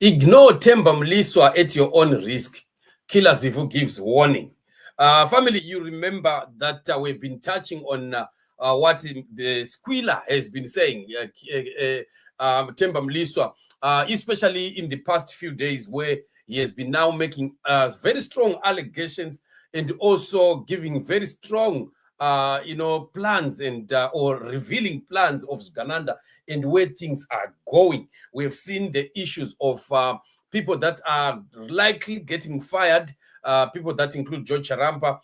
Ignore Themba Mliswa at your own risk. Killer Zivhu gives warning. Family, you remember that we've been touching on what the squealer has been saying, Themba Mliswa, especially in the past few days where he has been now making very strong allegations and also giving very strong plans and or revealing plans of Gananda and where things are going. We've seen the issues of people that are likely getting fired, people that include George Charampa,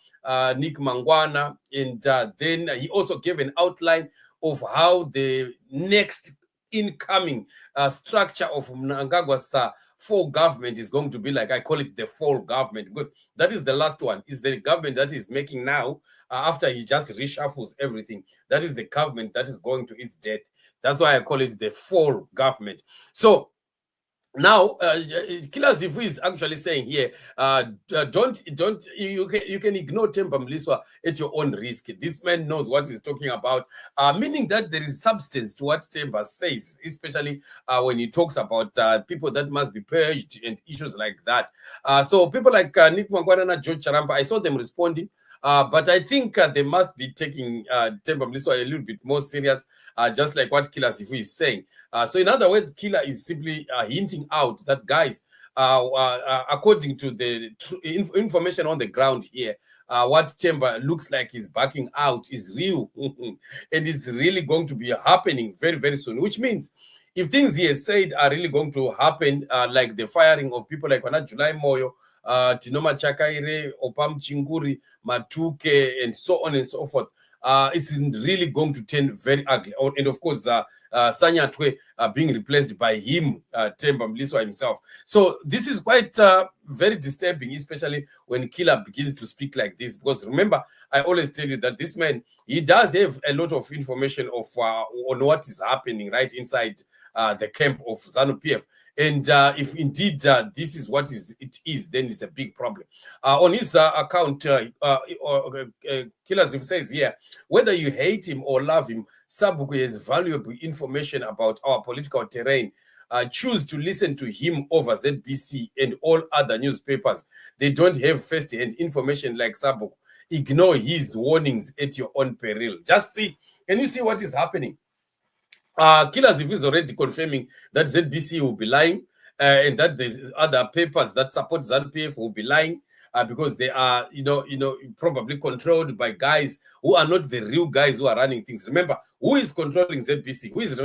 Nick Mangwana, and then he also gave an outline of how the next incoming structure of Mnangagwa's fall government is going to be like. I call it the fall government because that is the last one. Is the government that is making now after he just reshuffles everything. That is the government that is going to its death. That's why I call it the fall government. So now, Killer Zivhu is actually saying here, you can ignore Themba Mliswa at your own risk. This man knows what he's talking about, meaning that there is substance to what Themba says, especially when he talks about people that must be purged and issues like that. So people like Nick Mangwana and George Charampa, I saw them responding, but I think they must be taking Themba Mliswa a little bit more serious, just like what Killer Zivhu is saying. So in other words, Killer is simply hinting out that, guys, according to the information on the ground here, what Themba looks like is backing out is real. And it's really going to be happening very, very soon, which means if things he has said are really going to happen, like the firing of people like Wana July Moyo, Tinoma Chakaire, Opam Chinguri, Matuke, and so on and so forth, it's really going to turn very ugly. And of course, Sanya Twe being replaced by him, Themba Mliswa himself. So this is quite very disturbing, especially when Killer begins to speak like this. Because remember, I always tell you that this man, he does have a lot of information of on what is happening right inside the camp of ZANU-PF. And if indeed this is what it is, then it's a big problem. On his account, Killer Zivhu says here, whether you hate him or love him, Sabuku has valuable information about our political terrain. Choose to listen to him over ZBC and all other newspapers. They don't have first-hand information like Sabuku. Ignore his warnings at your own peril. Just see. Can you see what is happening? Killer Zivhu is already confirming that ZBC will be lying and that there's other papers that support ZANU-PF will be lying because they are, probably controlled by guys who are not the real guys who are running things. Remember, who is controlling ZBC? Who is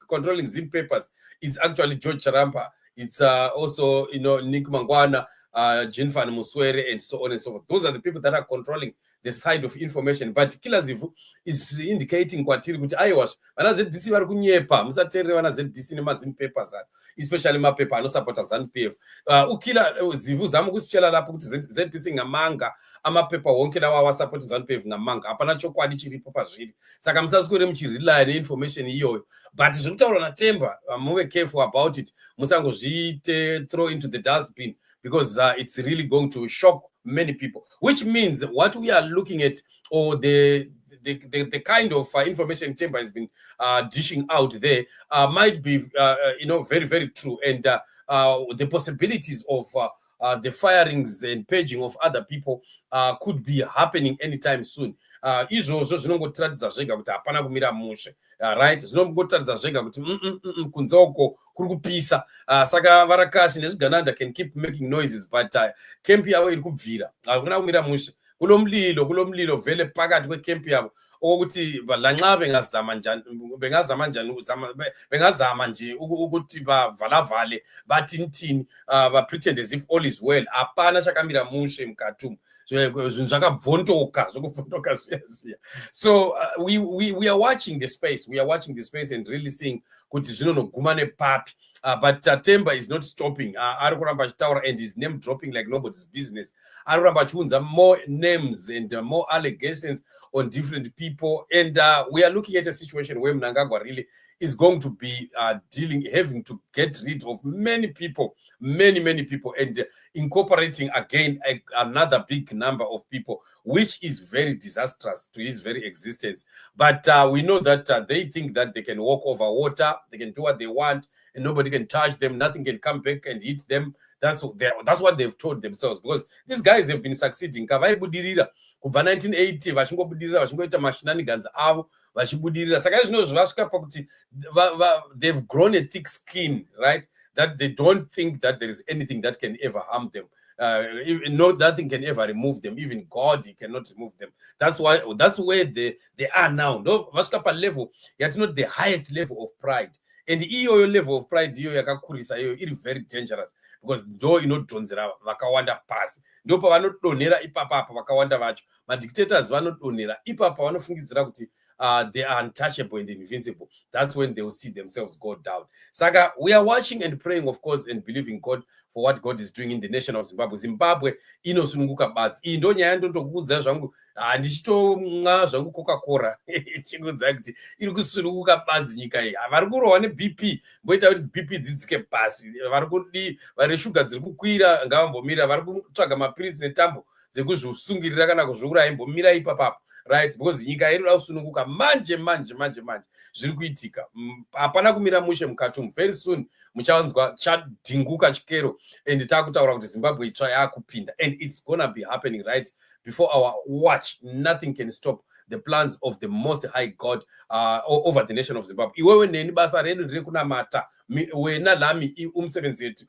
controlling Zim papers? It's actually George Charampa. It's also, Nick Mangwana, Jinfan Muswere, and so on and so forth. Those are the people that are controlling the side of information. But Killer Zivhu is indicating kwatiri kuti aiwash vana ZBC vari kunyepa musateerere vana ZBC nemazim papers especially mapepa anosapota ZANU-PF. Ukiller Zivhu zama kusichela lapho kuti ZBC ngamanga amapepa wonke lawa awasapoti ZANU-PF ngamanga hapana chokwadi chiripo pazviri. Saka musaswere muchirely neinformation iyoyo. But zviri kutaurwa naThemba, muve careful about it. Musangozviite throw into the dustbin because it's really going to shock many people, which means what we are looking at, or the kind of information Themba has been dishing out there might be very, very true, and the possibilities of the firings and paging of other people could be happening anytime soon. Izvozvo zvinongotiradza zvega kuti hapana kumira mushe, right? Zvinongotiradza zvega kuti kunze uko kuri kupisa, saka varakashi nezvigananda can keep making noises, but camp yavo iri kubvira, hakuna kumira mushe. Kulomlilo vele pakati kwecamp yavo okuti lanxa bengazama nje ukuthi bavalavale bathini pretend as if all is well. Hapana chakamira mushe mukati. So we are watching the space. We are watching the space and really seeing kuti zvinonogumane papi. But Themba is not stopping. Arikuramba achitaura and is name dropping like nobody's business. Arikuramba achiunza more names and more allegations on different people. And we are looking at a situation where Mnangagwa really is going to be having to get rid of many people, many people, and incorporating again another big number of people, which is very disastrous to his very existence. But we know that they think that they can walk over water, they can do what they want, and nobody can touch them, nothing can come back and hit them. That's what they've told themselves, because these guys have been succeeding. Kavaibudirira kubva 1980 vachingobudirira vachingoita mashenanigans avo vachibudirira. Saka izvinozvo vasvika pakuti they've grown a thick skin, right, that they don't think that there is anything that can ever harm them. Nothing can ever remove them. Even God, he cannot remove them. That's where they are now. No, vasvika level yet not the highest level of pride. And your level of pride is very dangerous, because ndo inodhonzera vakawanda pasi, ndo pavanodonhera ipapa vakawanda vacho. Madictators vanodonhera ipapa vanofungidzira kuti they are untouchable and invincible. That's when they will see themselves go down. Saka, we are watching and praying, of course, and believing God for what God is doing in the nation of Zimbabwe. Zimbabwe inosununguka badzi. Iyi ndo nyaya ndotokudza zvangu handichitomwa zvangu Coca-Cola chikudza kuti iri kusununguka badzi nyika iyi. Vari kurohwa neBP, mboita kuti BP dzidzike pasi. Vari kudi vari shuga dziri kukwira ngavambomira, vari kutsvaga mapirisi netambo dzekuzvisungirira kana kuzviuraya imbomira ipapapo. Right, because nyika yedu kusununguka manje zviri kuitika. Hapana kumira mushe mukatumu. Very soon muchawanzwa chadhinguka chikero, and takutaura kuti Zimbabwe itsva yakupinda, and it's gonna be happening right before our watch. Nothing can stop the plans of the Most High God over the nation of Zimbabwe. Iwewe neni basa redu riri kunamata, wena lami umsebenzi wetu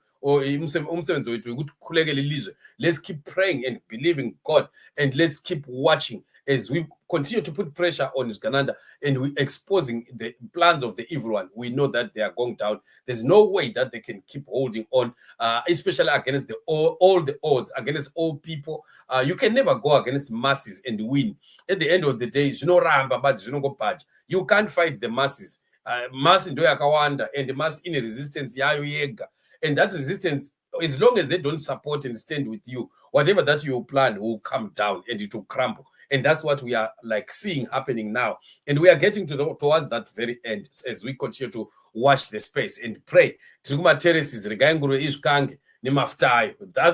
umsebenzi wetu wekuti kulegele lizwe. Let's keep praying and believing God, and let's keep watching as we continue to put pressure on Uganda, and we exposing the plans of the evil one. We know that they are going down. There's no way that they can keep holding on, especially against all the odds, against all people. You can never go against masses and win. At the end of the day, you can't fight the masses. Mass ndo yakawanda, and the mass in a resistance yayo yega. And that resistance, as long as they don't support and stand with you, whatever that you plan will come down and it will crumble. And that's what we are like seeing happening now. And we are getting towards that very end as we continue to watch the space and pray. That's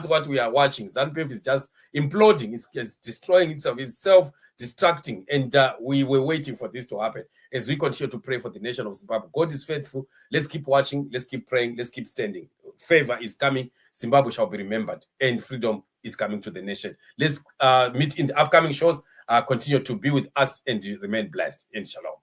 what we are watching. ZANU-PF is just imploding. It's destroying itself. It's self-destructing. And we were waiting for this to happen as we continue to pray for the nation of Zimbabwe. God is faithful. Let's keep watching. Let's keep praying. Let's keep standing. Favor is coming. Zimbabwe shall be remembered. And freedom is coming to the nation. Let's meet in the upcoming shows. Continue to be with us and remain blessed. And shalom.